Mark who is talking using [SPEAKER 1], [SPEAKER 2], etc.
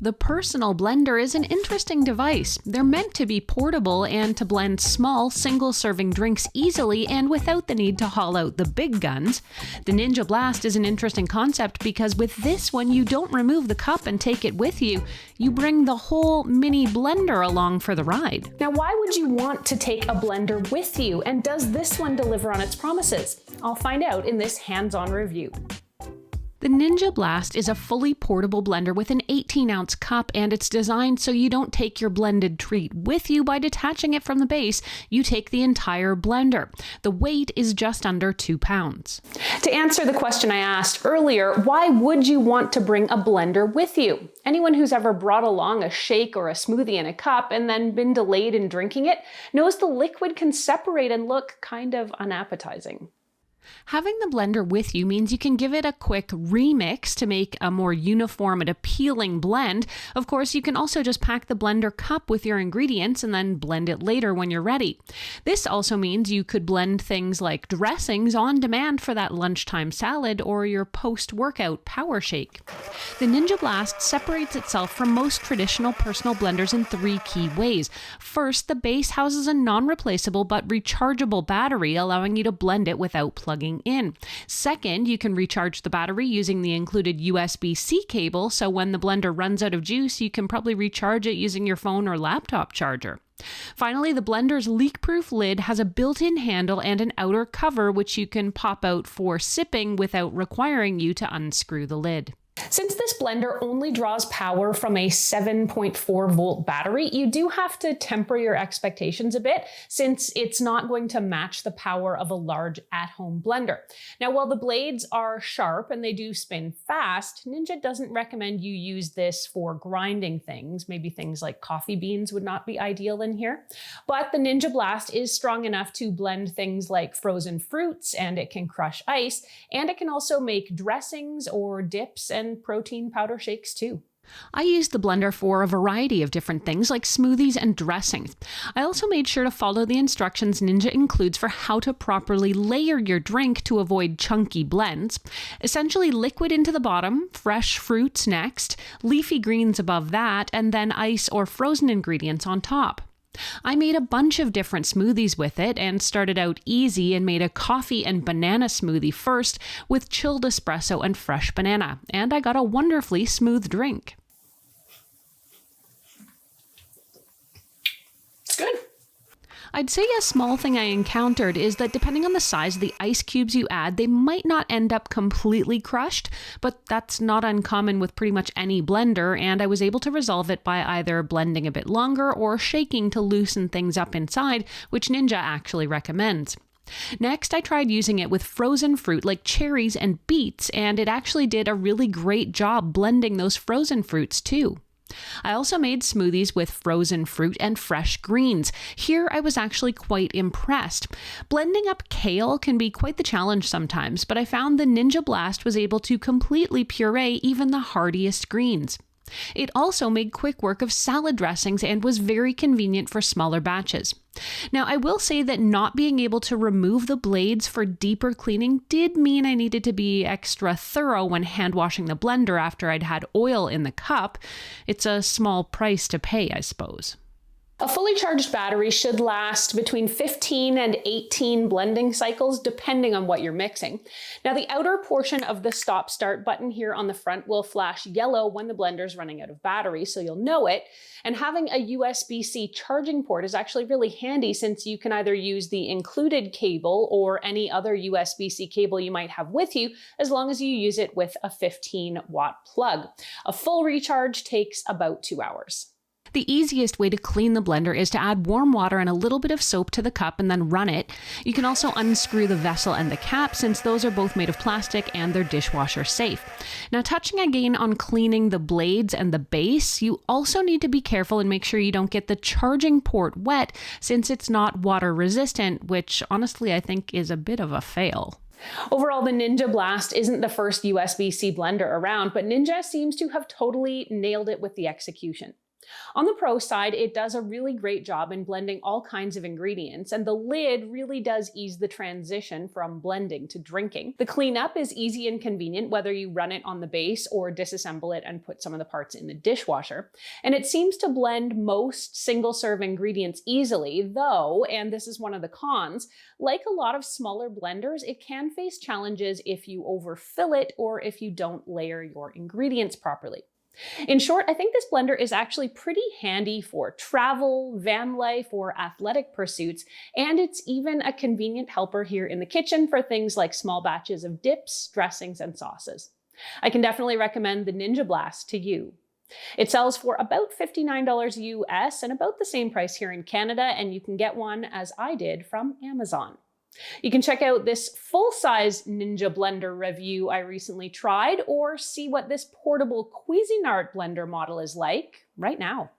[SPEAKER 1] The personal blender is an interesting device. They're meant to be portable and to blend small, single-serving drinks easily and without the need to haul out the big guns. The Ninja Blast is an interesting concept because with this one, you don't remove the cup and take it with you. You bring the whole mini blender along for the ride. Now, why would you want to take a blender with you? And does this one deliver on its promises? I'll find out in this hands-on review. The Ninja Blast is a fully portable blender with an 18-ounce cup, and it's designed so you don't take your blended treat with you by detaching it from the base. You take the entire blender. The weight is just under 2 pounds. To answer the question I asked earlier, why would you want to bring a blender with you? Anyone who's ever brought along a shake or a smoothie in a cup and then been delayed in drinking it knows the liquid can separate and look kind of unappetizing. Having the blender with you means you can give it a quick remix to make a more uniform and appealing blend. Of course, you can also just pack the blender cup with your ingredients and then blend it later when you're ready. This also means you could blend things like dressings on demand for that lunchtime salad or your post-workout power shake. The Ninja Blast separates itself from most traditional personal blenders in 3 key ways. First, the base houses a non-replaceable but rechargeable battery, allowing you to blend it without plugging in. Second, you can recharge the battery using the included USB-C cable, so when the blender runs out of juice, you can probably recharge it using your phone or laptop charger. Finally, the blender's leak-proof lid has a built-in handle and an outer cover which you can pop out for sipping without requiring you to unscrew the lid. Since this blender only draws power from a 7.4 volt battery, you do have to temper your expectations a bit since it's not going to match the power of a large at-home blender. Now, while the blades are sharp and they do spin fast, Ninja doesn't recommend you use this for grinding things. Maybe things like coffee beans would not be ideal in here. But the Ninja Blast is strong enough to blend things like frozen fruits, and it can crush ice, and it can also make dressings or dips and protein powder shakes too. I used the blender for a variety of different things like smoothies and dressings. I also made sure to follow the instructions Ninja includes for how to properly layer your drink to avoid chunky blends. Essentially liquid into the bottom, fresh fruits next, leafy greens above that, and then ice or frozen ingredients on top. I made a bunch of different smoothies with it and started out easy and made a coffee and banana smoothie first with chilled espresso and fresh banana, and I got a wonderfully smooth drink. It's good. I'd say a small thing I encountered is that depending on the size of the ice cubes you add, they might not end up completely crushed, but that's not uncommon with pretty much any blender, and I was able to resolve it by either blending a bit longer or shaking to loosen things up inside, which Ninja actually recommends. Next, I tried using it with frozen fruit like cherries and beets, and it actually did a really great job blending those frozen fruits too. I also made smoothies with frozen fruit and fresh greens. Here I was actually quite impressed. Blending up kale can be quite the challenge sometimes, but I found the Ninja Blast was able to completely puree even the hardiest greens. It also made quick work of salad dressings and was very convenient for smaller batches. Now, I will say that not being able to remove the blades for deeper cleaning did mean I needed to be extra thorough when hand washing the blender after I'd had oil in the cup. It's a small price to pay, I suppose. A fully charged battery should last between 15 and 18 blending cycles, depending on what you're mixing. Now, the outer portion of the stop-start button here on the front will flash yellow when the blender's running out of battery, so you'll know it. And having a USB-C charging port is actually really handy since you can either use the included cable or any other USB-C cable you might have with you, as long as you use it with a 15-watt plug. A full recharge takes about 2 hours. The easiest way to clean the blender is to add warm water and a little bit of soap to the cup and then run it. You can also unscrew the vessel and the cap since those are both made of plastic and they're dishwasher safe. Now, touching again on cleaning the blades and the base, you also need to be careful and make sure you don't get the charging port wet since it's not water resistant, which honestly I think is a bit of a fail. Overall, the Ninja Blast isn't the first USB-C blender around, but Ninja seems to have totally nailed it with the execution. On the pro side, it does a really great job in blending all kinds of ingredients, and the lid really does ease the transition from blending to drinking. The cleanup is easy and convenient, whether you run it on the base or disassemble it and put some of the parts in the dishwasher. And it seems to blend most single-serve ingredients easily, though, and this is one of the cons, like a lot of smaller blenders, it can face challenges if you overfill it or if you don't layer your ingredients properly. In short, I think this blender is actually pretty handy for travel, van life, or athletic pursuits, and it's even a convenient helper here in the kitchen for things like small batches of dips, dressings, and sauces. I can definitely recommend the Ninja Blast to you. It sells for about $59 US and about the same price here in Canada, and you can get one, as I did, from Amazon. You can check out this full-size Ninja blender review I recently tried, or see what this portable Cuisinart blender model is like right now.